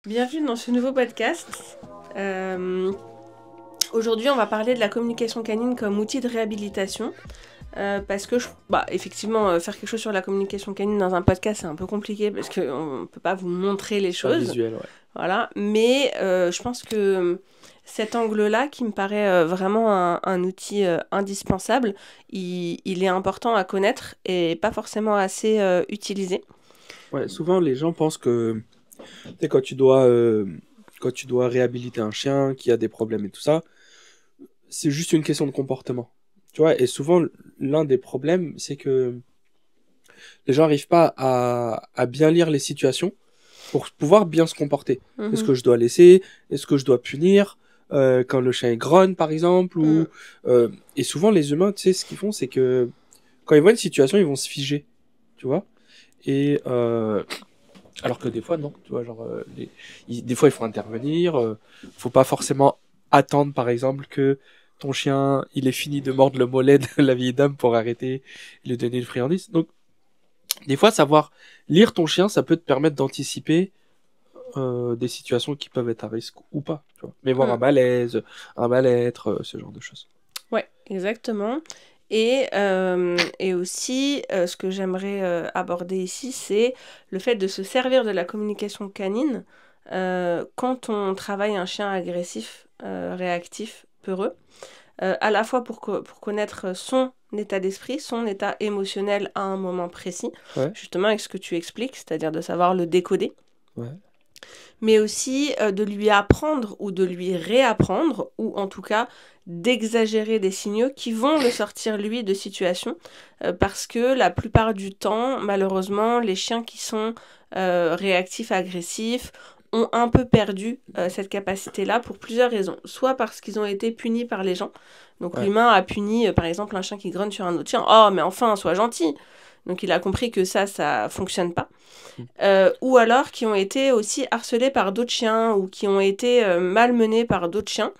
Bienvenue dans ce nouveau podcast. Aujourd'hui, on va parler de la communication canine comme outil de réhabilitation. Parce que, effectivement, faire quelque chose sur la communication canine dans un podcast, c'est un peu compliqué parce qu'on ne peut pas vous montrer les C'est pas choses. visuel, ouais. Voilà. Mais je pense que cet angle-là, qui me paraît vraiment un outil indispensable, il est important à connaître et pas forcément assez utilisé. Ouais, souvent les gens pensent que tu sais, quand tu dois réhabiliter un chien qui a des problèmes et tout ça, c'est juste une question de comportement. Tu vois, et souvent l'un des problèmes, c'est que les gens n'arrivent pas à bien lire les situations pour pouvoir bien se comporter. Est-ce Mhm. que je dois laisser? Est-ce que je dois punir? Quand le chien grogne, par exemple, Mhm. et souvent les humains, tu sais, ce qu'ils font, c'est que quand ils voient une situation, ils vont se figer, tu vois. Et alors que des fois, non, tu vois, genre, des fois, il faut intervenir, faut pas forcément attendre, par exemple, que ton chien, il ait fini de mordre le mollet de la vieille dame pour arrêter et lui donner une friandise. Donc, des fois, savoir lire ton chien, ça peut te permettre d'anticiper des situations qui peuvent être à risque ou pas, tu vois. Mais voir un Mhm. malaise, un mal-être, ce genre de choses. Ouais, exactement. Et aussi, ce que j'aimerais aborder ici, c'est le fait de se servir de la communication canine quand on travaille un chien agressif, réactif, peureux, à la fois pour connaître son état d'esprit, son état émotionnel à un moment précis, Ouais, justement avec ce que tu expliques, c'est-à-dire de savoir le décoder, ouais, mais aussi de lui apprendre ou de lui réapprendre, ou en tout cas d'exagérer des signaux qui vont le sortir lui de situation, parce que la plupart du temps, malheureusement, les chiens qui sont réactifs, agressifs, ont un peu perdu cette capacité-là pour plusieurs raisons. Soit parce qu'ils ont été punis par les gens. Donc ouais. l'humain a puni, par exemple, un chien qui grogne sur un autre chien. Oh, mais enfin, sois gentil. Donc il a compris que ça fonctionne pas. Mm. Ou alors qui ont été aussi harcelés par d'autres chiens ou qui ont été malmenés par d'autres chiens.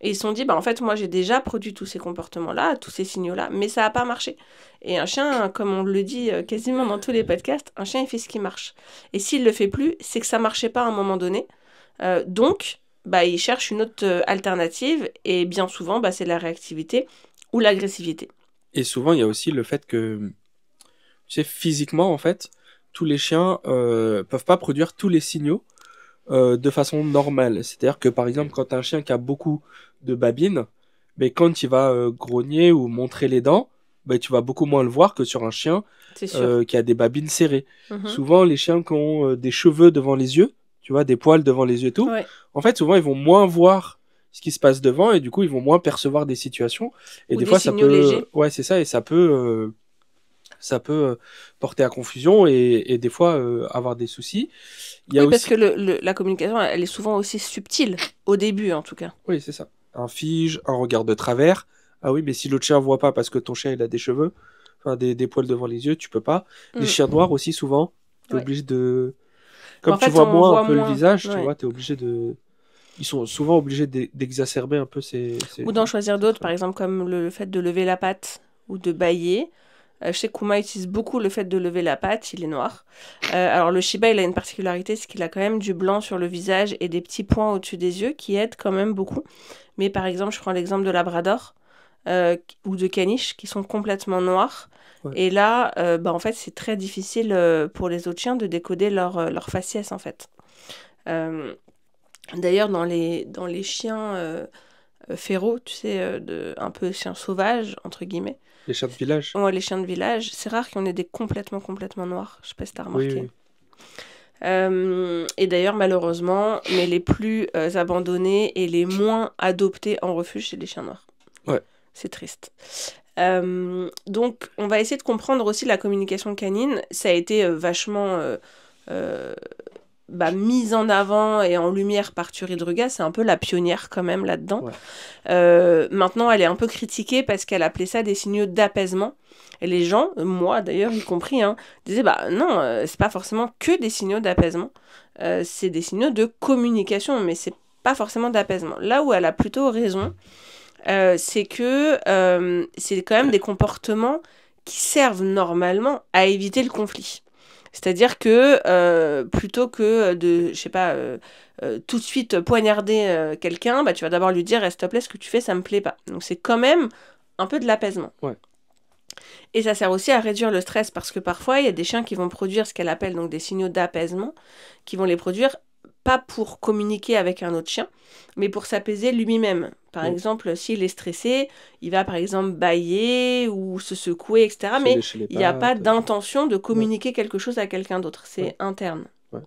Et ils se sont dit, bah en fait, moi j'ai déjà produit tous ces comportements-là, tous ces signaux-là, mais ça n'a pas marché. Et un chien, comme on le dit quasiment dans tous les podcasts, un chien il fait ce qui marche. Et s'il le fait plus, c'est que ça marchait pas à un moment donné. Donc, bah il cherche une autre alternative et bien souvent, bah, c'est la réactivité ou l'agressivité. Et souvent, il y a aussi le fait que, tu sais, physiquement, en fait, tous les chiens peuvent pas produire tous les signaux de façon normale. C'est-à-dire que par exemple, quand un chien qui a beaucoup de babines, mais quand il va grogner ou montrer les dents, ben, tu vas beaucoup moins le voir que sur un chien C'est sûr. qui a des babines serrées. Mhm. Souvent, les chiens qui ont des cheveux devant les yeux, tu vois, des poils devant les yeux et tout, Ouais. en fait, souvent, ils vont moins voir ce qui se passe devant et du coup, ils vont moins percevoir des situations. Et Ou des des fois, ça signaux peut, légers. ouais, c'est ça, et ça peut porter à confusion et des fois avoir des soucis. Il y a Oui, parce que aussi, la communication, elle est souvent aussi subtile, au début en tout cas. oui, c'est ça. Un fige, un regard de travers. Ah oui, mais si l'autre chien voit pas parce que ton chien il a des cheveux, enfin des poils devant les yeux, tu peux pas. Les chiens Mm. noirs aussi souvent, t'es Ouais. obligé de, Mais comme en tu fait, vois on moins un voit peu le moins. visage, tu Ouais. vois, t'es obligé de, ils sont souvent obligés d'exacerber un peu Ou d'en choisir ces d'autres, par traits-là. exemple, comme le fait de lever la patte ou de bâiller. Je sais que Kuma utilise beaucoup le fait de lever la patte, il est noir. Alors le Shiba, il a une particularité, c'est qu'il a quand même du blanc sur le visage et des petits points au-dessus des yeux qui aident quand même beaucoup. Mais par exemple, je prends l'exemple de Labrador ou de Caniche qui sont complètement noirs. Ouais. Et là, bah, en fait, c'est très difficile pour les autres chiens de décoder leur faciès, en fait. Euh, D'ailleurs, dans les chiens féraux, tu sais, un peu chiens sauvages, entre guillemets, Les chiens de village. les chiens de village, c'est rare qu'il y en ait des complètement noirs. Je sais pas si t'as Oui, remarqué. oui. Et d'ailleurs, malheureusement, mais les plus abandonnés et les moins adoptés en refuge, c'est les chiens noirs. Ouais. C'est triste. Donc, on va essayer de comprendre aussi la communication canine. Ça a été vachement euh, mise en avant et en lumière par Turid Drugas. C'est un peu la pionnière quand même là-dedans. Ouais. Maintenant, elle est un peu critiquée parce qu'elle appelait ça des signaux d'apaisement. Et les gens, moi d'ailleurs y compris, hein, disaient bah non, c'est pas forcément que des signaux d'apaisement. C'est des signaux de communication, mais c'est pas forcément d'apaisement. Là où elle a plutôt raison, c'est que c'est quand même des comportements qui servent normalement à éviter le conflit. C'est-à-dire que plutôt que de, je sais pas, tout de suite poignarder quelqu'un, bah, tu vas d'abord lui dire, s'il te plaît, ce que tu fais, ça me plaît pas. Donc c'est quand même un peu de l'apaisement. Ouais. Et ça sert aussi à réduire le stress parce que parfois, il y a des chiens qui vont produire ce qu'elle appelle donc des signaux d'apaisement, qui vont les produire pas pour communiquer avec un autre chien, mais pour s'apaiser lui-même. Par exemple, s'il est stressé, il va par exemple bâiller ou se secouer, etc. Se Mais lécher les il n'y a pas pattes. d'intention de communiquer quelque chose à quelqu'un d'autre. C'est Ouais. interne. Ouais.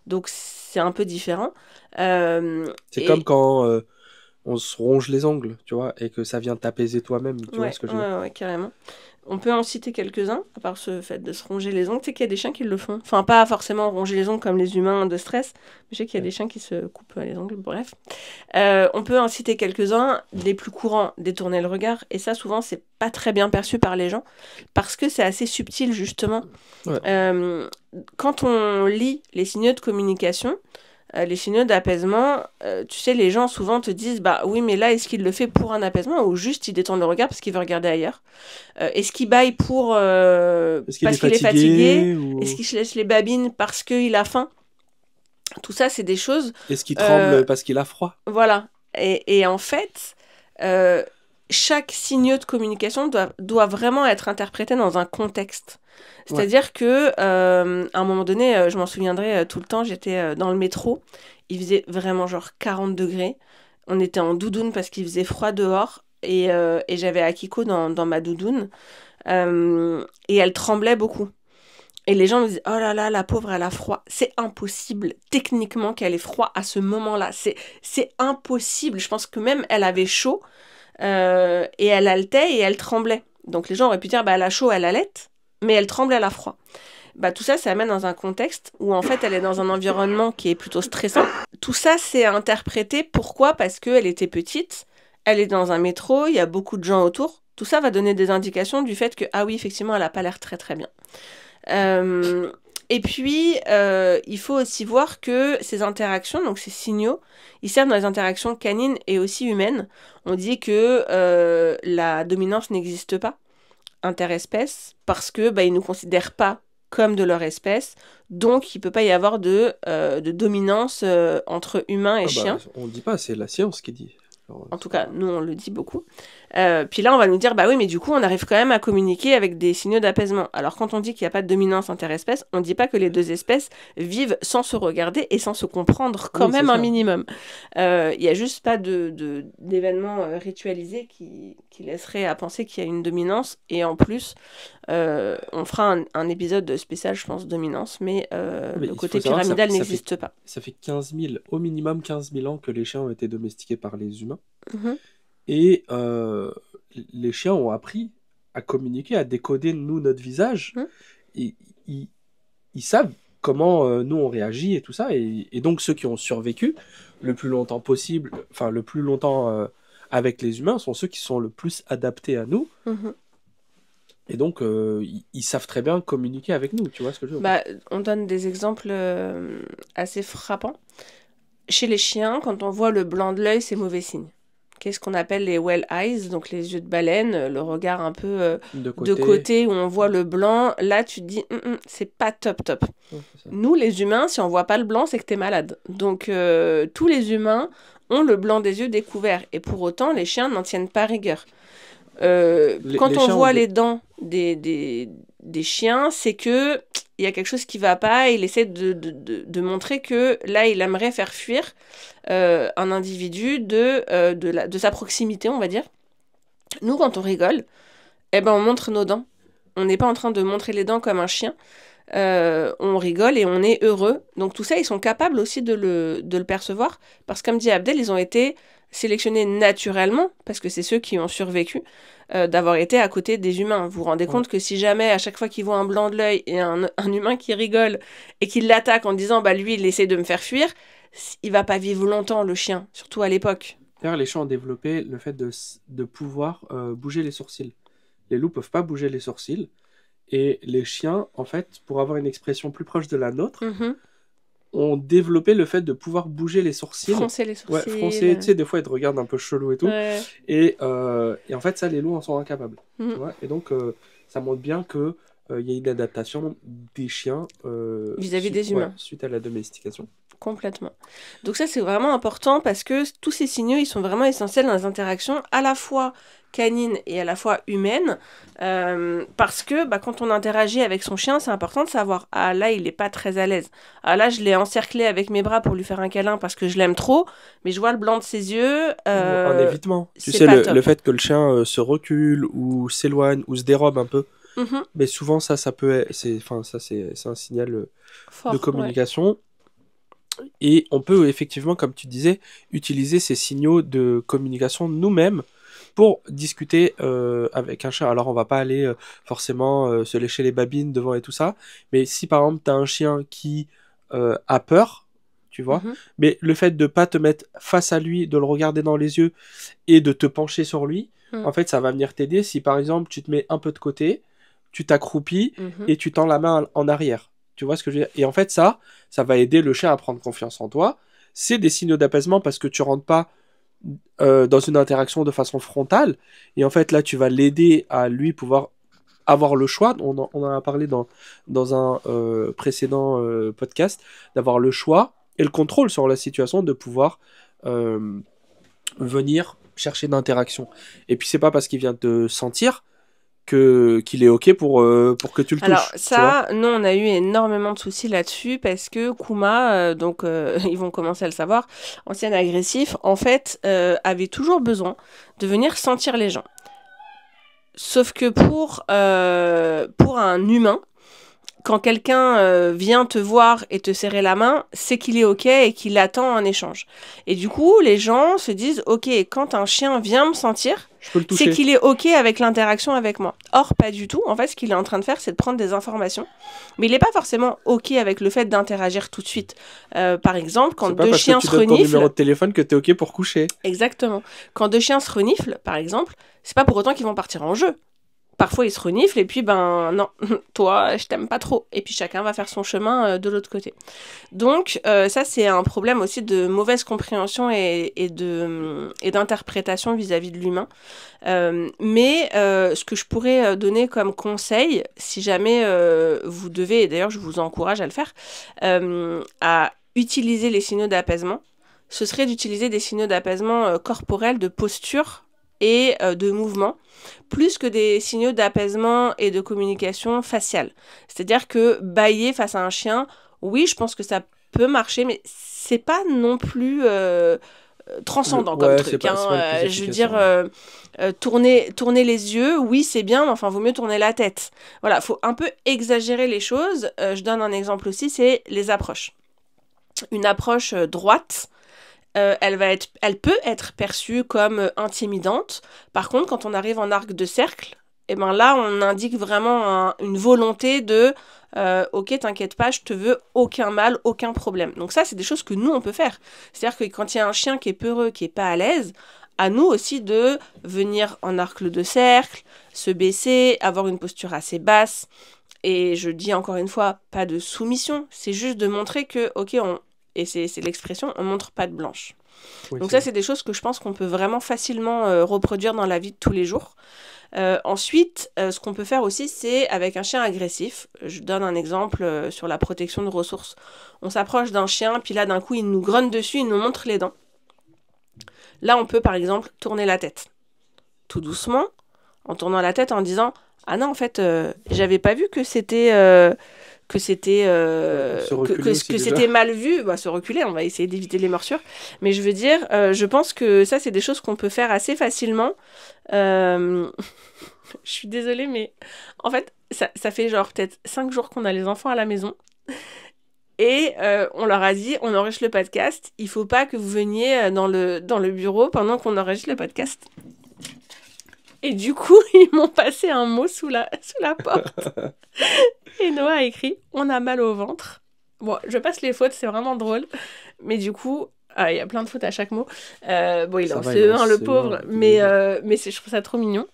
Donc c'est un peu différent. C'est Et- comme quand on se ronge les ongles, tu vois, et que ça vient t'apaiser toi-même, tu vois Ouais, ce que je veux dire? ouais, carrément. On peut en citer quelques-uns, à part ce fait de se ronger les ongles. Tu sais qu'il y a des chiens qui le font. Enfin, pas forcément ronger les ongles comme les humains de stress, mais je sais qu'il y a des chiens qui se coupent les ongles, bref. On peut en citer quelques-uns, les plus courants, détourner le regard, et ça, souvent, c'est pas très bien perçu par les gens, parce que c'est assez subtil, justement. Ouais. Quand on lit les signaux de communication, les signaux d'apaisement, tu sais, les gens souvent te disent, bah oui, mais là, est-ce qu'il le fait pour un apaisement ou juste il détourne le regard parce qu'il veut regarder ailleurs? Est-ce qu'il bâille pour Est-ce qu'il parce est qu'il est fatigué? fatigué ou Est-ce qu'il se laisse les babines parce qu'il a faim? Tout ça, c'est des choses. est-ce qu'il euh, tremble parce qu'il a froid? voilà. Et en fait, euh, chaque signaux de communication doit vraiment être interprété dans un contexte. Ouais. C'est-à-dire que à un moment donné, je m'en souviendrai tout le temps, j'étais dans le métro, il faisait vraiment genre 40 degrés. On était en doudoune parce qu'il faisait froid dehors et j'avais Akiko dans ma doudoune et elle tremblait beaucoup. Et les gens me disent, oh là là, la pauvre, elle a froid. C'est impossible, techniquement, qu'elle ait froid à ce moment-là. C'est impossible. Je pense que même elle avait chaud et elle haletait et elle tremblait. Donc les gens auraient pu dire, bah, elle a chaud, elle halète, mais elle tremble, elle a froid. Bah, tout ça, ça amène dans un contexte où en fait elle est dans un environnement qui est plutôt stressant. Tout ça, c'est interprété. Pourquoi? Parce qu'elle était petite, elle est dans un métro, il y a beaucoup de gens autour. Tout ça va donner des indications du fait que, ah oui, effectivement, elle n'a pas l'air très très bien. Et puis, il faut aussi voir que ces interactions, donc ces signaux, ils servent dans les interactions canines et aussi humaines. On dit que la dominance n'existe pas interespèces parce que ils nous considèrent pas comme de leur espèce, donc il peut pas y avoir de dominance entre humains et chiens. On dit pas, c'est la science qui dit. Genre, En tout cas, nous, on le dit beaucoup. Puis là, on va nous dire, bah oui, mais du coup, on arrive quand même à communiquer avec des signaux d'apaisement. Alors, quand on dit qu'il n'y a pas de dominance interespèce, on ne dit pas que les deux espèces vivent sans se regarder et sans se comprendre quand même un minimum. Il n'y a juste pas d'événements ritualisés qui laisseraient à penser qu'il y a une dominance. Et en plus, on fera un épisode spécial, je pense, dominance, mais le côté pyramidal n'existe pas. Ça fait 15 000, au minimum 15 000 ans que les chiens ont été domestiqués par les humains. Mhm. Et les chiens ont appris à communiquer, à décoder, nous, notre visage. Et ils savent comment nous, on réagit et tout ça. Et donc, ceux qui ont survécu le plus longtemps possible, enfin, le plus longtemps avec les humains, sont ceux qui sont le plus adaptés à nous. Et donc, ils savent très bien communiquer avec nous, tu vois ce que je veux dire? On donne des exemples assez frappants. Chez les chiens, quand on voit le blanc de l'œil, c'est mauvais signe. Qu'est-ce qu'on appelle les well eyes, donc les yeux de baleine, le regard un peu de côté où on voit le blanc. Là, tu te dis, c'est pas top. Ouais, nous, les humains, si on voit pas le blanc, c'est que t'es malade. Donc, tous les humains ont le blanc des yeux découvert. Et pour autant, les chiens n'en tiennent pas rigueur. Quand on voit les dents des chiens, c'est que il y a quelque chose qui va pas. Il essaie de montrer que là, il aimerait faire fuir un individu de sa proximité, on va dire. Nous, quand on rigole, on montre nos dents. On n'est pas en train de montrer les dents comme un chien. On rigole et on est heureux. Donc tout ça, ils sont capables aussi de le percevoir. Parce que comme dit Abdel, ils ont été sélectionnés naturellement, parce que c'est ceux qui ont survécu, d'avoir été à côté des humains. Vous vous rendez compte que si jamais, à chaque fois qu'ils voient un blanc de l'œil et un humain qui rigole et qui l'attaque en disant, lui, il essaie de me faire fuir, il va pas vivre longtemps, le chien, surtout à l'époque. D'ailleurs, les chiens ont développé le fait de pouvoir bouger les sourcils. Les loups peuvent pas bouger les sourcils. Et les chiens, en fait, pour avoir une expression plus proche de la nôtre, ont développé le fait de pouvoir bouger les sourcils. Froncer les sourcils. Ouais, froncer, tu sais, des fois, ils te regardent un peu chelou et tout. Et en fait, ça, les loups en sont incapables. Tu vois, et donc, ça montre bien que il y a une adaptation des chiens vis-à-vis des humains. suite à la domestication. Complètement. Donc ça, c'est vraiment important parce que tous ces signaux, ils sont vraiment essentiels dans les interactions à la fois canines et à la fois humaines. Parce que quand on interagit avec son chien, c'est important de savoir, ah là, il n'est pas très à l'aise. Ah là, je l'ai encerclé avec mes bras pour lui faire un câlin parce que je l'aime trop, mais je vois le blanc de ses yeux. Un évitement. Tu c'est sais, pas le top. fait que le chien se recule ou s'éloigne ou se dérobe un peu, Mhm. mais souvent ça peut être, c'est un signal de Fort, ouais. communication. Et on peut effectivement, comme tu disais, utiliser ces signaux de communication nous-mêmes pour discuter avec un chien. Alors on va pas aller forcément se lécher les babines devant et tout ça, mais si par exemple tu as un chien qui a peur, tu vois, Mhm. mais le fait de pas te mettre face à lui, de le regarder dans les yeux et de te pencher sur lui, Mhm. en fait ça va venir t'aider si par exemple tu te mets un peu de côté, tu t'accroupis Mhm. et tu tends la main en arrière. Tu vois ce que je veux dire? Et en fait ça va aider le chien à prendre confiance en toi. C'est des signaux d'apaisement parce que tu rentres pas dans une interaction de façon frontale. Et en fait, là, tu vas l'aider à lui pouvoir avoir le choix. On en a parlé dans un précédent podcast, d'avoir le choix et le contrôle sur la situation, de pouvoir venir chercher d'interaction. Et puis, c'est pas parce qu'il vient te sentir qu'il est ok pour que tu le touches. Alors Tu vois. ça, nous on a eu énormément de soucis là-dessus parce que Kuma, ils vont commencer à le savoir, ancien agressif, en fait, avait toujours besoin de venir sentir les gens. Sauf que pour un humain, quand quelqu'un vient te voir et te serrer la main, c'est qu'il est ok et qu'il attend un échange. Et du coup, les gens se disent, ok, quand un chien vient me sentir, Je peux le c'est toucher. qu'il est ok avec l'interaction avec moi. Or, pas du tout. En fait, ce qu'il est en train de faire, c'est de prendre des informations. Mais il n'est pas forcément ok avec le fait d'interagir tout de suite. Par exemple, quand C'est pas deux parce que chiens tu se donnes ton numéro reniflent... de téléphone que t'es ok pour coucher. Exactement. Quand deux chiens se reniflent, par exemple, c'est pas pour autant qu'ils vont partir en jeu. Parfois, ils se reniflent et puis, non, toi, je t'aime pas trop. Et puis, chacun va faire son chemin de l'autre côté. Donc, ça, c'est un problème aussi de mauvaise compréhension et d'interprétation vis-à-vis de l'humain. Mais ce que je pourrais donner comme conseil, si jamais vous devez, et d'ailleurs, je vous encourage à le faire, à utiliser les signaux d'apaisement, ce serait d'utiliser des signaux d'apaisement corporels, de posture et de mouvement, plus que des signaux d'apaisement et de communication faciale. C'est-à-dire que bâiller face à un chien, oui, je pense que ça peut marcher, mais c'est pas non plus transcendant comme C'est truc. pas le plus Je veux efficace, dire, hein. tourner les yeux, oui, c'est bien, mais enfin, vaut mieux tourner la tête. Voilà, faut un peu exagérer les choses. Je donne un exemple aussi, c'est les approches. Une approche droite, elle peut être perçue comme intimidante. Par contre, quand on arrive en arc de cercle, et ben là, on indique vraiment une volonté de ok, t'inquiète pas, je te veux aucun mal, aucun problème. Donc ça, c'est des choses que nous, on peut faire. C'est-à-dire que quand il y a un chien qui est peureux, qui est pas à l'aise, à nous aussi de venir en arc de cercle, se baisser, avoir une posture assez basse. Et je dis encore une fois, pas de soumission, c'est juste de montrer que, ok, et c'est l'expression, on montre pas de blanche. Oui, Donc ça, c'est des choses que je pense qu'on peut vraiment facilement reproduire dans la vie de tous les jours. Ensuite, ce qu'on peut faire aussi, c'est avec un chien agressif. Je donne un exemple sur la protection de ressources. On s'approche d'un chien, puis là, d'un coup, il nous grogne dessus, il nous montre les dents. Là, on peut, par exemple, tourner la tête. Tout doucement, en tournant la tête en disant « Ah non, en fait, j'avais pas vu que c'était... que c'était mal vu, se reculer, on va essayer d'éviter les morsures, mais je veux dire, je pense que ça c'est des choses qu'on peut faire assez facilement. Je suis désolée, mais en fait ça fait genre peut-être 5 jours qu'on a les enfants à la maison et on leur a dit on enregistre le podcast, il faut pas que vous veniez dans le bureau pendant qu'on enregistre le podcast. Et du coup, ils m'ont passé un mot sous la porte. Et Noah a écrit « On a mal au ventre ». Bon, je passe les fautes, c'est vraiment drôle. Mais du coup, il y a plein de fautes à chaque mot. Il est en CE1, le pauvre, mais je trouve ça trop mignon.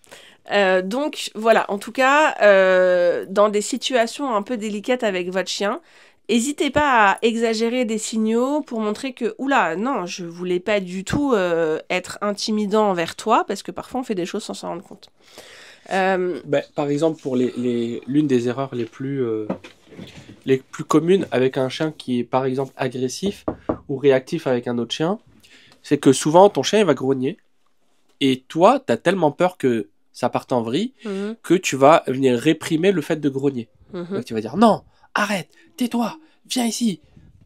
Donc, voilà, en tout cas, dans des situations un peu délicates avec votre chien, n'hésitez pas à exagérer des signaux pour montrer que, oula, non, je voulais pas du tout être intimidant envers toi, parce que parfois on fait des choses sans s'en rendre compte. Par exemple, pour l'une des erreurs les plus communes avec un chien qui est par exemple agressif ou réactif avec un autre chien, c'est que souvent ton chien il va grogner et toi tu as tellement peur que ça parte en vrille Mhm, que tu vas venir réprimer le fait de grogner. mhm. Donc tu vas dire non, arrête, tais-toi, viens ici.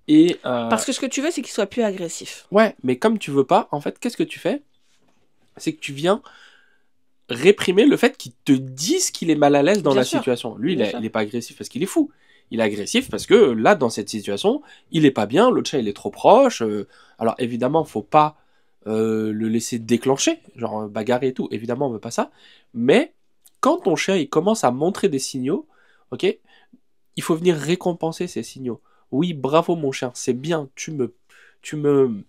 Et Parce que ce que tu veux, c'est qu'il soit plus agressif. ouais, mais comme tu veux pas, en fait, qu'est-ce que tu fais? C'est que tu viens réprimer le fait qu'il te dise qu'il est mal à l'aise dans Bien la sûr, situation. Lui, bien il sûr. est pas agressif parce qu'il est fou. Il est agressif parce que là, dans cette situation, il est pas bien, l'autre chat, il est trop proche. Alors évidemment, faut pas le laisser déclencher, genre bagarrer et tout. Évidemment, on veut pas ça. Mais quand ton chien, il commence à montrer des signaux, ok, il faut venir récompenser ces signaux. Oui, bravo mon chien, c'est bien, tu me, Tu me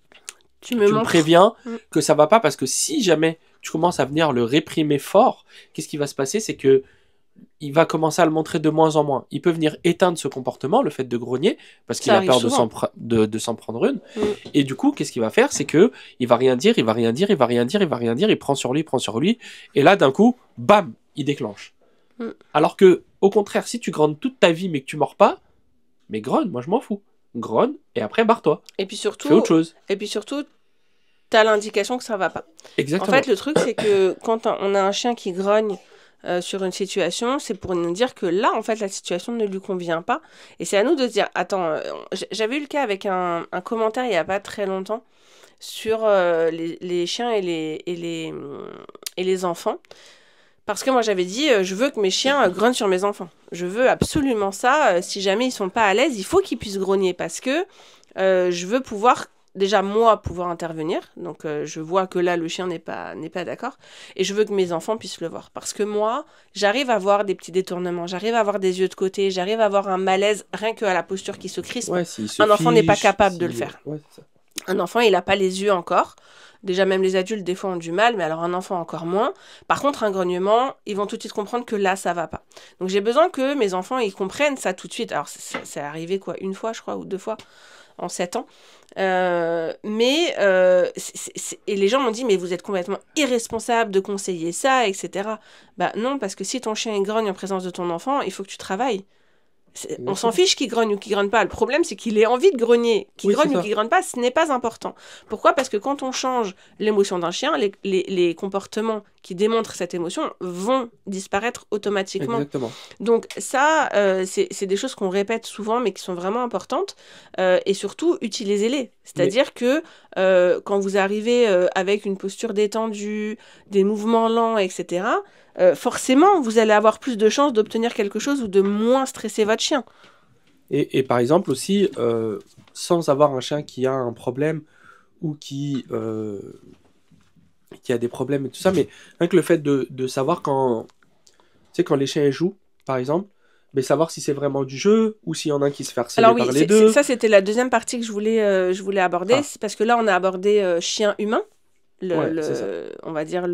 tu me montres. préviens Mm. que ça va pas parce que si jamais tu commences à venir le réprimer fort, qu'est-ce qui va se passer? C'est que il va commencer à le montrer de moins en moins. Il peut venir éteindre ce comportement, le fait de grogner, parce qu'il Ça a arrive peur souvent. de s'en prendre une. Mm. Et du coup, qu'est-ce qu'il va faire? C'est que il va rien dire, il va rien dire, il va rien dire, il va rien dire, il prend sur lui, il prend sur lui. Et là, d'un coup, bam, il déclenche. Mm. Alors que, au contraire, si tu grognes toute ta vie mais que tu mords pas, mais grogne, moi je m'en fous. Grogne, et après barre-toi. Et puis Fais autre surtout, chose. t'as l'indication que ça va pas. En Exactement. fait, le truc, c'est que quand on a un chien qui grogne sur une situation, c'est pour nous dire que là, en fait, la situation ne lui convient pas. Et c'est à nous de se dire, attends, j'avais eu le cas avec un commentaire il y a pas très longtemps sur les chiens et les enfants. Parce que moi, j'avais dit, je veux que mes chiens grognent sur mes enfants. Je veux absolument ça. Si jamais ils sont pas à l'aise, il faut qu'ils puissent grogner. Parce que je veux pouvoir déjà moi pouvoir intervenir, donc je vois que là le chien n'est pas d'accord, et je veux que mes enfants puissent le voir, parce que moi j'arrive à voir des petits détournements, j'arrive à avoir des yeux de côté, j'arrive à avoir un malaise rien que à la posture qui se crispe. Ouais, s'il se Un enfant n'est pas fiche, capable de le si... faire. Ouais, c'est ça. Un enfant il n'a pas les yeux encore. Déjà, même les adultes, des fois, ont du mal, mais alors un enfant encore moins. Par contre, un grognement, ils vont tout de suite comprendre que là, ça va pas. Donc, j'ai besoin que mes enfants, ils comprennent ça tout de suite. Alors, c'est arrivé, quoi, une fois, je crois, ou deux fois en 7 ans. Et les gens m'ont dit, mais vous êtes complètement irresponsable de conseiller ça, etc. Bah non, parce que si ton chien il grogne en présence de ton enfant, il faut que tu travailles. On s'en Exactement. fiche qu'il grogne ou qu'il grogne pas. Le problème, c'est qu'il ait envie de grogner. Qu'il Oui, c'est grogne ou ça. qu'il grogne pas, ce n'est pas important. Pourquoi? Parce que quand on change l'émotion d'un chien, les comportements qui démontrent cette émotion vont disparaître automatiquement. Exactement. Donc ça, c'est des choses qu'on répète souvent, mais qui sont vraiment importantes. Et surtout, utilisez-les. Mais C'est-à-dire que quand vous arrivez avec une posture détendue, des mouvements lents, etc., forcément, vous allez avoir plus de chances d'obtenir quelque chose ou de moins stresser votre chien. et par exemple aussi, sans avoir un chien qui a un problème ou qui a des problèmes et tout ça, mais rien que le fait de savoir quand, tu sais, quand les chiens jouent, par exemple, mais savoir si c'est vraiment du jeu ou s'il y en a un qui se fait harceler Alors oui, par les deux. ça c'était la deuxième partie que je voulais aborder, Ah, c'est parce que là on a abordé chien-humain, ouais, c'est ça. on va dire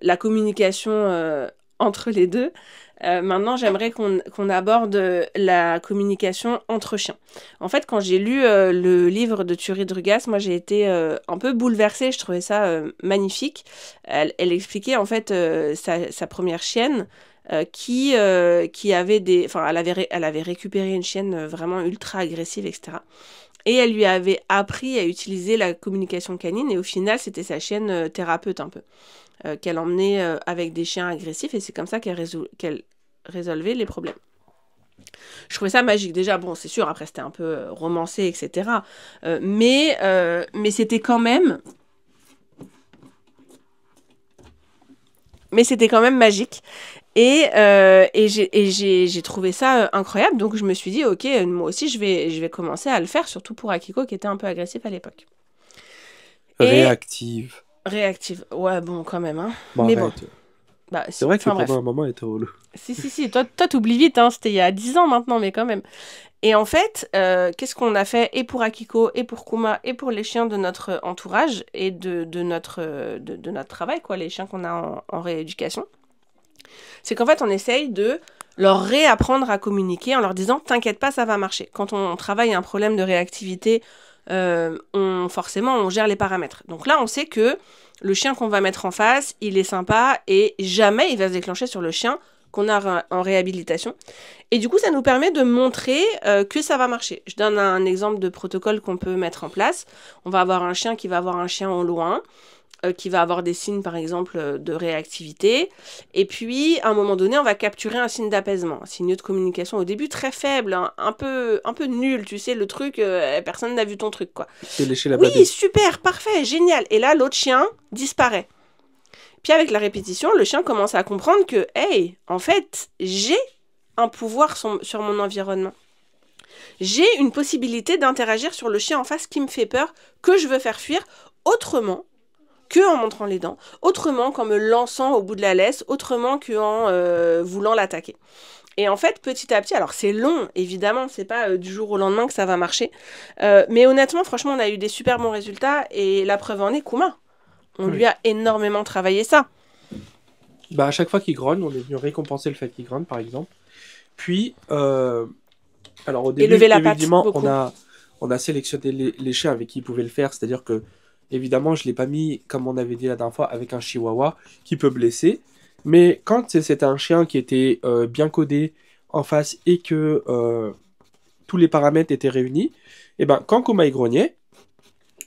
la communication entre les deux. Maintenant, j'aimerais qu'on aborde la communication entre chiens. En fait, quand j'ai lu le livre de Thury Drugas, moi j'ai été un peu bouleversée, je trouvais ça magnifique. Elle expliquait en fait sa première chienne qui avait des... Enfin, elle avait récupéré une chienne vraiment ultra agressive, etc. Et elle lui avait appris à utiliser la communication canine, et au final, c'était sa chienne thérapeute un peu, qu'elle emmenait avec des chiens agressifs, et c'est comme ça qu'elle résolvait les problèmes. Je trouvais ça magique. Déjà, bon, c'est sûr, après c'était un peu romancé, etc. Mais c'était quand même... Mais c'était quand même magique. Et j'ai trouvé ça incroyable. Donc je me suis dit, ok, moi aussi je vais commencer à le faire, surtout pour Akiko qui était un peu agressif à l'époque. Et Réactive. réactive. Ouais, bon, quand même. Hein. Bon, Mais bon, arrête. bah, C'est vrai que enfin pendant bref. un moment, elle était relou. Si. Toi t'oublies vite, hein. C'était il y a 10 ans maintenant, mais quand même. Et en fait, qu'est-ce qu'on a fait et pour Akiko, et pour Kuma, et pour les chiens de notre entourage, et de notre travail, quoi, les chiens qu'on a en rééducation, c'est qu'en fait, on essaye de leur réapprendre à communiquer en leur disant « T'inquiète pas, ça va marcher ». Quand on travaille un problème de réactivité forcément, on gère les paramètres. Donc là, on sait que le chien qu'on va mettre en face, il est sympa et jamais il va se déclencher sur le chien qu'on a en réhabilitation. Et du coup, ça nous permet de montrer que ça va marcher. Je donne un exemple de protocole qu'on peut mettre en place. On va avoir un chien qui va avoir un chien au loin, qui va avoir des signes, par exemple, de réactivité. Et puis, à un moment donné, on va capturer un signe d'apaisement, un signe de communication au début très faible, hein, un peu nul, tu sais, le truc, personne n'a vu ton truc, quoi. C'est lécher la Oui, babine. super, parfait, génial. Et là, l'autre chien disparaît. Puis avec la répétition, le chien commence à comprendre que, hey, en fait, j'ai un pouvoir sur mon environnement. J'ai une possibilité d'interagir sur le chien en face qui me fait peur, que je veux faire fuir, autrement que en montrant les dents, autrement qu'en me lançant au bout de la laisse, autrement qu'en voulant l'attaquer. Et en fait, petit à petit, alors c'est long, évidemment, c'est pas du jour au lendemain que ça va marcher, mais honnêtement, franchement, on a eu des super bons résultats, et la preuve en est Kuma. On lui a énormément travaillé ça. Bah, à chaque fois qu'il grogne, on est venu récompenser le fait qu'il grogne, par exemple. Puis, alors au début, lever la patte, évidemment, beaucoup. on a sélectionné les chiens avec qui ils pouvaient le faire. C'est-à-dire que, évidemment, je ne l'ai pas mis, comme on avait dit la dernière fois, avec un chihuahua qui peut blesser. Mais quand c'était un chien qui était bien codé en face et que tous les paramètres étaient réunis, et ben, quand Kuma grognait,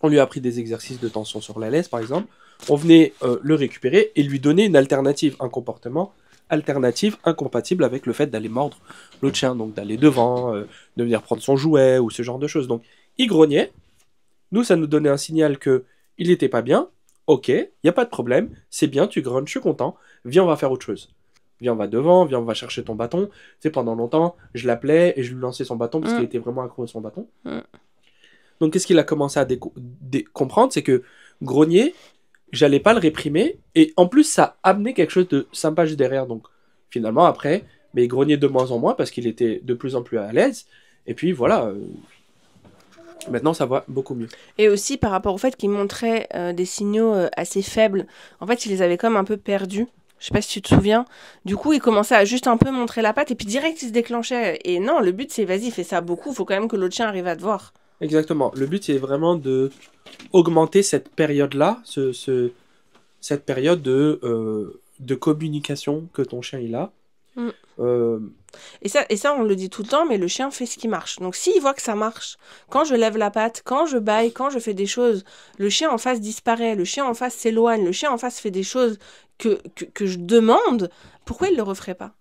on lui a appris des exercices de tension sur la laisse, par exemple. On venait le récupérer et lui donner une alternative, un comportement alternatif incompatible avec le fait d'aller mordre l'autre chien, donc d'aller devant, de venir prendre son jouet ou ce genre de choses. Donc, il grognait. Nous, ça nous donnait un signal que il n'était pas bien. Ok, il n'y a pas de problème. C'est bien, tu grognes, je suis content. Viens, on va faire autre chose. Viens, on va devant, viens, on va chercher ton bâton. Tu sais, pendant longtemps, je l'appelais et je lui lançais son bâton parce qu'il était vraiment accro à son bâton. Donc, qu'est-ce qu'il a commencé à comprendre? C'est que grogner, j'allais pas le réprimer, et en plus, ça amenait quelque chose de sympa juste derrière. Donc, finalement, après, mais il grognait de moins en moins parce qu'il était de plus en plus à l'aise. Et puis, voilà, maintenant, ça va beaucoup mieux. Et aussi, par rapport au fait qu'il montrait des signaux assez faibles, en fait, il les avait comme un peu perdus. Je sais pas si tu te souviens. Du coup, il commençait à juste un peu montrer la patte, et puis direct, il se déclenchait. Et non, le but, c'est, vas-y, fais ça beaucoup, faut quand même que l'autre chien arrive à te voir. Exactement. Le but, c'est vraiment de augmenter cette période-là, cette période de communication que ton chien il a. Mm. Euh, Et ça, on le dit tout le temps, mais le chien fait ce qui marche. Donc, s'il voit que ça marche, quand je lève la patte, quand je bâille, quand je fais des choses, le chien en face disparaît, le chien en face s'éloigne, le chien en face fait des choses que je demande, pourquoi il ne le referait pas?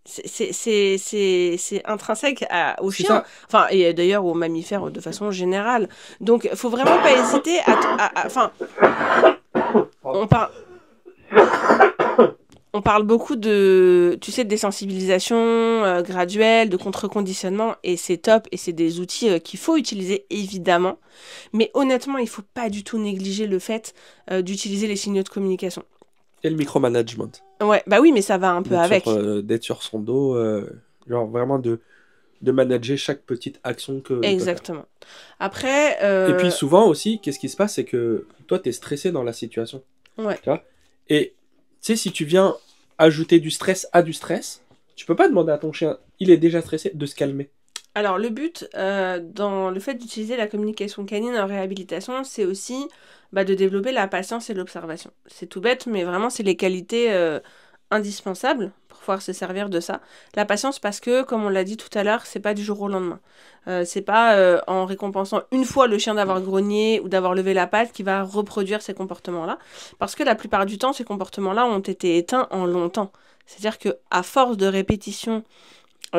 C'est intrinsèque au c'est chien, ça. enfin, et d'ailleurs aux mammifères de façon générale. Donc, il faut vraiment pas hésiter enfin, on parle beaucoup de, tu sais, de désensibilisation graduelle, de contre-conditionnement, et c'est top, et c'est des outils qu'il faut utiliser, évidemment. Mais honnêtement, il faut pas du tout négliger le fait d'utiliser les signaux de communication. Et le micromanagement. Ouais, bah oui, mais ça va un peu avec. D'être sur son dos, genre vraiment de manager chaque petite action que il peut faire. Exactement. Après... Et puis souvent aussi, qu'est-ce qui se passe, c'est que toi, tu es stressé dans la situation. Ouais. Tu vois? Et tu sais, si tu viens ajouter du stress à du stress, tu peux pas demander à ton chien, il est déjà stressé, de se calmer. Alors, le but dans le fait d'utiliser la communication canine en réhabilitation, c'est aussi de développer la patience et l'observation. C'est tout bête, mais vraiment, c'est les qualités indispensables pour pouvoir se servir de ça. La patience, parce que, comme on l'a dit tout à l'heure, c'est pas du jour au lendemain. C'est pas en récompensant une fois le chien d'avoir grogné ou d'avoir levé la patte qu'il va reproduire ces comportements-là. Parce que la plupart du temps, ces comportements-là ont été éteints en longtemps. C'est-à-dire qu'à force de répétition,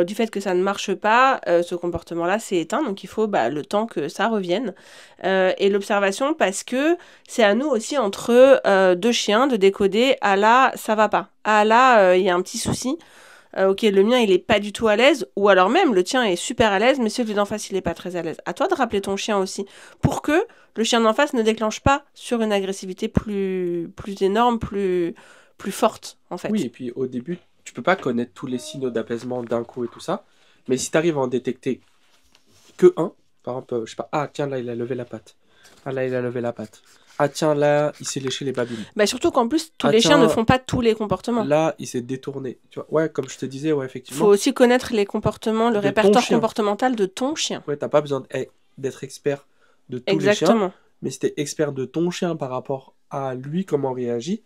du fait que ça ne marche pas, ce comportement-là s'est éteint, donc il faut le temps que ça revienne. Et l'observation, parce que c'est à nous aussi, entre deux chiens, de décoder, ah là, ça va pas. Ah là, il y a un petit souci. Ok, le mien, il est pas du tout à l'aise, ou alors même, le tien est super à l'aise, mais celui d'en face, il est pas très à l'aise. À toi de rappeler ton chien aussi, pour que le chien d'en face ne déclenche pas sur une agressivité plus énorme, plus forte, en fait. Oui, et puis au début, tu peux pas connaître tous les signaux d'apaisement d'un coup et tout ça, mais si tu arrives à en détecter que un, par exemple, je sais pas, ah tiens là il a levé la patte, ah là il a levé la patte, ah tiens là il s'est léché les babines, Surtout qu'en plus, tous ah les chiens ne tiens font pas tous les comportements. là il s'est détourné, tu vois, ouais comme je te disais, ouais Il effectivement. faut aussi connaître les comportements, le De ton répertoire chien. comportemental de ton chien. Ouais, t'as pas besoin d'être expert de tous les chiens, Exactement. mais si t'es expert de ton chien par rapport à lui, comment réagit,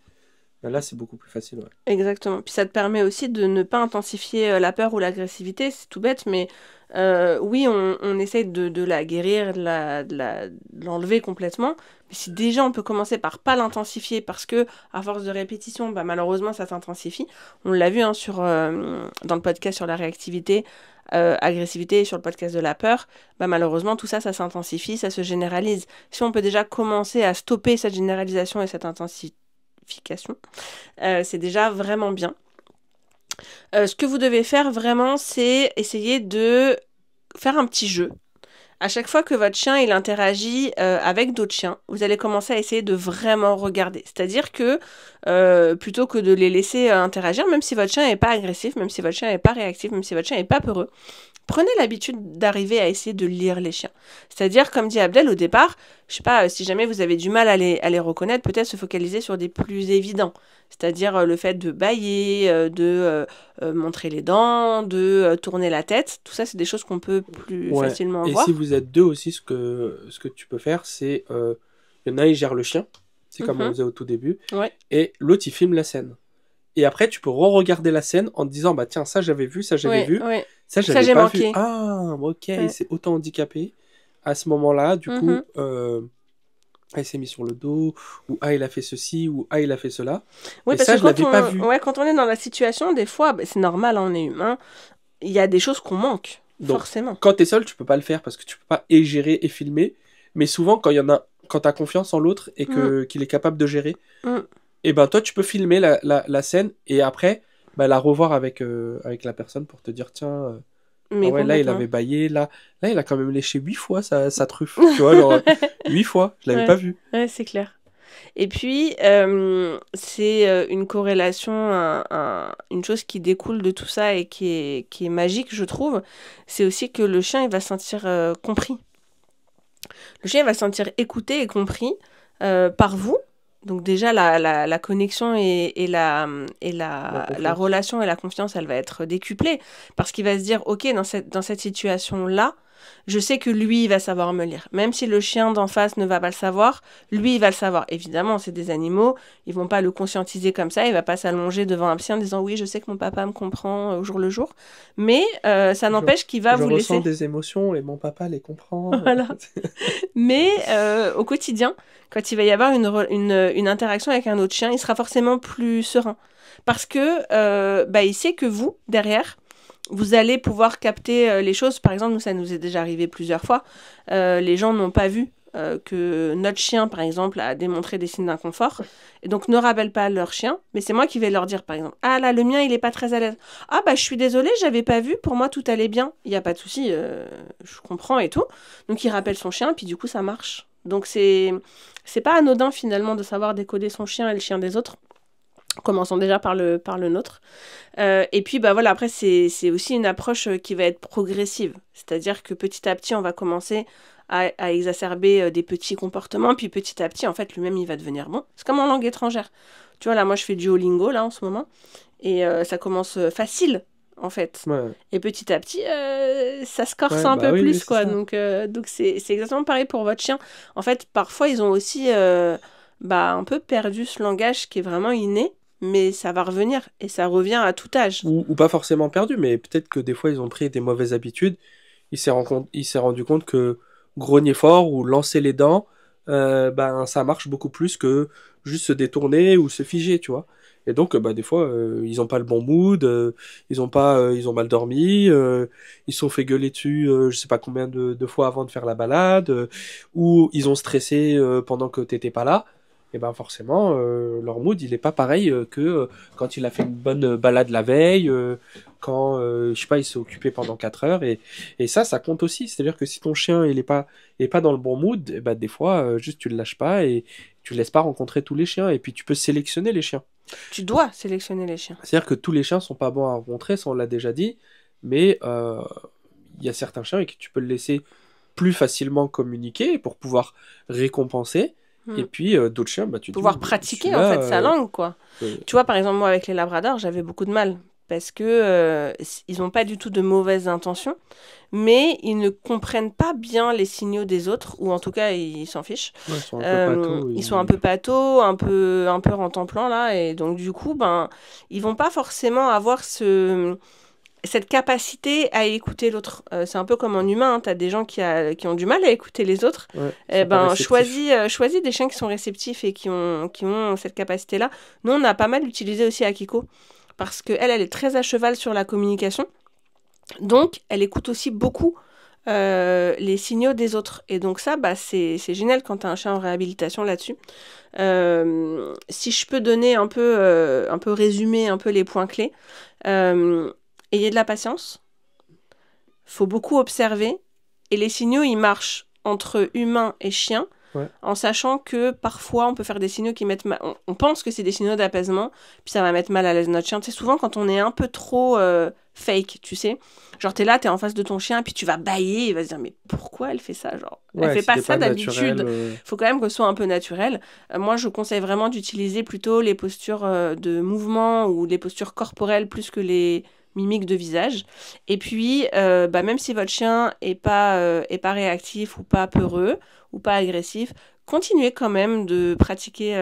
ben là, c'est beaucoup plus facile, ouais. Exactement. Puis ça te permet aussi de ne pas intensifier la peur ou l'agressivité, c'est tout bête, mais oui, on essaye de la guérir, de l'enlever complètement. Mais si déjà on peut commencer par pas l'intensifier parce que à force de répétition, bah, malheureusement ça s'intensifie. On l'a vu hein, dans le podcast sur la réactivité, agressivité et sur le podcast de la peur, bah, malheureusement tout ça, ça s'intensifie, ça se généralise. Si on peut déjà commencer à stopper cette généralisation et cette intensification, c'est déjà vraiment bien. Ce que vous devez faire vraiment, c'est essayer de faire un petit jeu. À chaque fois que votre chien il interagit avec d'autres chiens, vous allez commencer à essayer de vraiment regarder. C'est-à-dire que plutôt que de les laisser interagir, même si votre chien n'est pas agressif, même si votre chien n'est pas réactif, même si votre chien n'est pas peureux, prenez l'habitude d'arriver à essayer de lire les chiens. C'est-à-dire, comme dit Abdel au départ, je sais pas, si jamais vous avez du mal à les reconnaître, peut-être se focaliser sur des plus évidents. C'est-à-dire le fait de bâiller, de montrer les dents, de tourner la tête. Tout ça, c'est des choses qu'on peut plus Ouais. facilement Et voir. si vous êtes deux aussi, ce que tu peux faire, c'est il y en a un, il gère le chien, c'est comme on Mhm. faisait au tout début, Ouais, et l'autre, il filme la scène. Et après, tu peux re-regarder la scène en te disant, bah tiens, ça j'avais ouais, vu, ouais. ça Ça, j'avais j'ai pas vu. manqué. Ah, ok, il Ouais. s'est autant handicapé. À ce moment-là, du coup, Mhm. ah, il s'est mis sur le dos, ou ah, il a fait ceci, ou ah, il a fait cela. Oui, Et parce ça, que je l'avais pas vu. quand on est dans la situation, des fois, bah, c'est normal, hein, on est humain, il y a des choses qu'on manque, Donc, forcément. quand t'es seul, tu peux pas le faire parce que tu peux pas et gérer et filmer. Mais souvent, quand t'as confiance en l'autre et Mm, qu'il est capable de gérer, mm. et ben toi, tu peux filmer la scène et après, bah, la revoir avec la personne pour te dire, tiens, ah Mais ouais, là, il complètement. avait baillé, là, il a quand même léché 8 fois sa truffe. Tu vois, genre, 8 fois, je l'avais pas Ouais, vu. ouais, c'est clair. Et puis, c'est une corrélation, une chose qui découle de tout ça et qui est magique, je trouve. C'est aussi que le chien, il va se sentir compris. Le chien il va se sentir écouté et compris par vous. Donc déjà, la connexion La la confiance. relation et la confiance, elle va être décuplée. Parce qu'il va se dire, ok, dans cette situation-là, je sais que lui, il va savoir me lire. Même si le chien d'en face ne va pas le savoir, lui, il va le savoir. Évidemment, c'est des animaux, ils vont pas le conscientiser comme ça, il va pas s'allonger devant un psy en disant, oui, je sais que mon papa me comprend au jour le jour. Mais ça Je, n'empêche qu'il va je vous ressens laisser. des émotions et mon papa les comprend. Voilà. Mais au quotidien, quand il va y avoir une interaction avec un autre chien, il sera forcément plus serein. Parce que bah, il sait que vous, derrière, vous allez pouvoir capter les choses. Par exemple, nous, ça nous est déjà arrivé plusieurs fois. Les gens n'ont pas vu que notre chien, par exemple, a démontré des signes d'inconfort. Et donc, ne rappellent pas leur chien. Mais c'est moi qui vais leur dire, par exemple, ah là, le mien, il est pas très à l'aise. Ah bah, je suis désolée, j'avais pas vu. Pour moi, tout allait bien. Il n'y a pas de souci, je comprends et tout. Donc, il rappelle son chien, puis du coup, ça marche. Donc, c'est pas anodin, finalement, de savoir décoder son chien et le chien des autres. Commençons déjà par le nôtre. Et puis, bah voilà, après, c'est aussi une approche qui va être progressive. C'est-à-dire que petit à petit, on va commencer à exacerber des petits comportements, puis petit à petit, en fait, lui-même, il va devenir bon. C'est comme en langue étrangère. Tu vois, là, moi, je fais Duolingo, là, en ce moment, et ça commence facile, en fait. Ouais, Et petit à petit, ça se corse ouais, un bah peu oui, oui, plus, c'est quoi. ça. Donc c'est exactement pareil pour votre chien. En fait, parfois, ils ont aussi bah, un peu perdu ce langage qui est vraiment inné, mais ça va revenir, et ça revient à tout âge. Ou pas forcément perdu, mais peut-être que des fois ils ont pris des mauvaises habitudes. Il s'est rendu compte que grogner fort ou lancer les dents, ben ça marche beaucoup plus que juste se détourner ou se figer, tu vois. Et donc bah des fois ils ont pas le bon mood, ils ont mal dormi, ils se sont fait gueuler dessus, je sais pas combien de fois avant de faire la balade, ou ils ont stressé pendant que t'étais pas là. Et ben forcément leur mood il est pas pareil que quand il a fait une bonne balade la veille, quand je sais pas il s'est occupé pendant 4 heures et ça compte aussi. C'est-à-dire que si ton chien il est pas dans le bon mood, eh ben, des fois, juste tu le lâches pas et tu le laisses pas rencontrer tous les chiens. Et puis tu peux sélectionner les chiens. Tu dois sélectionner les chiens. C'est-à-dire que tous les chiens sont pas bons à rencontrer, ça on l'a déjà dit, mais il y a certains chiens avec qui tu peux le laisser plus facilement communiquer pour pouvoir récompenser. Et Hmm. puis d'autres chiens, bah tu dis, Pouvoir bon, pratiquer, en celui-là, fait, sa langue, quoi. euh, Tu vois, par exemple, moi, avec les labradors, j'avais beaucoup de mal. parce que ils n'ont pas du tout de mauvaises intentions, mais ils ne comprennent pas bien les signaux des autres, ou en tout cas, ils s'en fichent. Ouais, ils sont un peu pâteaux. Ils sont un peu pâteaux, un peu rentemplant là, et donc du coup, ben, ils vont pas forcément avoir cette capacité à écouter l'autre. C'est un peu comme en humain, hein, tu as des gens qui ont du mal à écouter les autres. Ouais, Eh c'est pas ben, réceptif. choisis des chiens qui sont réceptifs et qui ont cette capacité-là. Nous, on a pas mal utilisé aussi Akiko, parce qu'elle, elle est très à cheval sur la communication. Donc, elle écoute aussi beaucoup les signaux des autres. Et donc ça, bah, c'est génial quand tu as un chien en réhabilitation là-dessus. Si je peux donner un peu résumer un peu les points clés, ayez de la patience, faut beaucoup observer, et les signaux, ils marchent entre humain et chien, Ouais. en sachant que parfois, on peut faire des signaux qui mettent mal... On pense que c'est des signaux d'apaisement, puis ça va mettre mal à l'aise notre chien. Tu sais, souvent, quand on est un peu trop fake, tu sais, genre, t'es là, t'es en face de ton chien, puis tu vas bâiller, il va se dire, mais pourquoi elle fait ça, genre, elle fait pas ça d'habitude. Faut quand même que ce soit un peu naturel. Moi, je conseille vraiment d'utiliser plutôt les postures de mouvement ou les postures corporelles plus que les mimiques de visage. Et puis, bah, même si votre chien est pas réactif ou pas peureux ou pas agressif, continuez quand même de pratiquer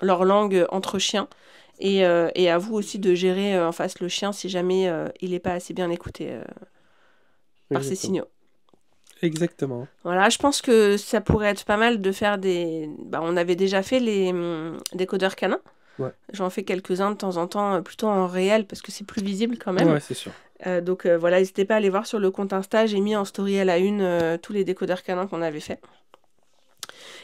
leur langue entre chiens. Et à vous aussi de gérer en face le chien si jamais il n'est pas assez bien écouté par ces signaux. Exactement. Voilà, je pense que ça pourrait être pas mal de faire des... Bah, on avait déjà fait les décodeurs canins. Ouais. J'en fais quelques-uns de temps en temps, plutôt en réel, parce que c'est plus visible quand même. Ouais, c'est sûr. Donc voilà, n'hésitez pas à aller voir sur le compte Insta, j'ai mis en story à la une tous les décodeurs canins qu'on avait fait.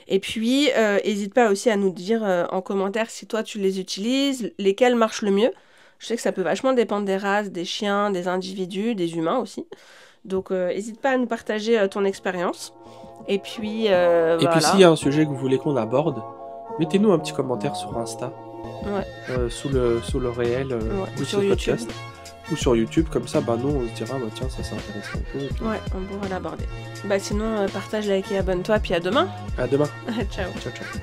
Et puis, n'hésite pas aussi à nous dire en commentaire si toi tu les utilises, lesquels marchent le mieux. Je sais que ça peut vachement dépendre des races, des chiens, des individus, des humains aussi. Donc, n'hésite pas à nous partager ton expérience. Et puis, Et voilà. puis, s'il y a un sujet que vous voulez qu'on aborde, mettez-nous un petit commentaire sur Insta. Ouais. Sous le réel Ouais, ou sur ce YouTube. podcast. Ou sur YouTube, comme ça, bah nous, on se dira, bah tiens, ça c'est intéressant un peu. Et puis... Ouais, on pourra l'aborder. Bah sinon, partage, like et abonne-toi, puis à demain. À demain. Ciao. Ciao, ciao.